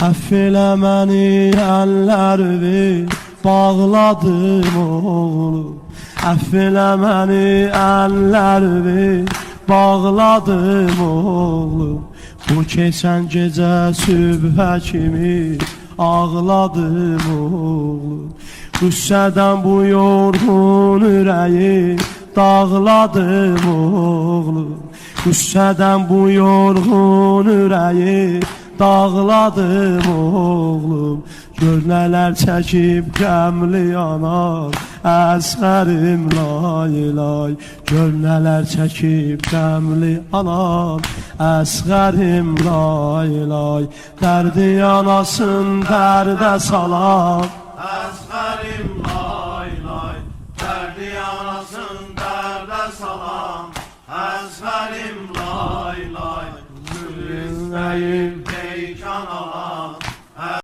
Əff elə məni, əllərimi bağladım oğlum. Əff elə məni, əllərimi bağladım oğlum. Bu keçən gecə sübhə kimi ağladım oğlum. Qüssədən bu yorğun ürəyi dağladım oğlum. Qüssədən bu yorğun ürəyi dağladım oğlum. Gör nələr çəkib qəmli yanar Əsğərim lay lay. Gör nələr çəkib qəmli yanar Əsğərim lay lay. Dərdi yanasın dərdə salam Əsğərim lay lay. Dərdi yanasın dərdə salam Əsğərim lay lay. Gülün nəyim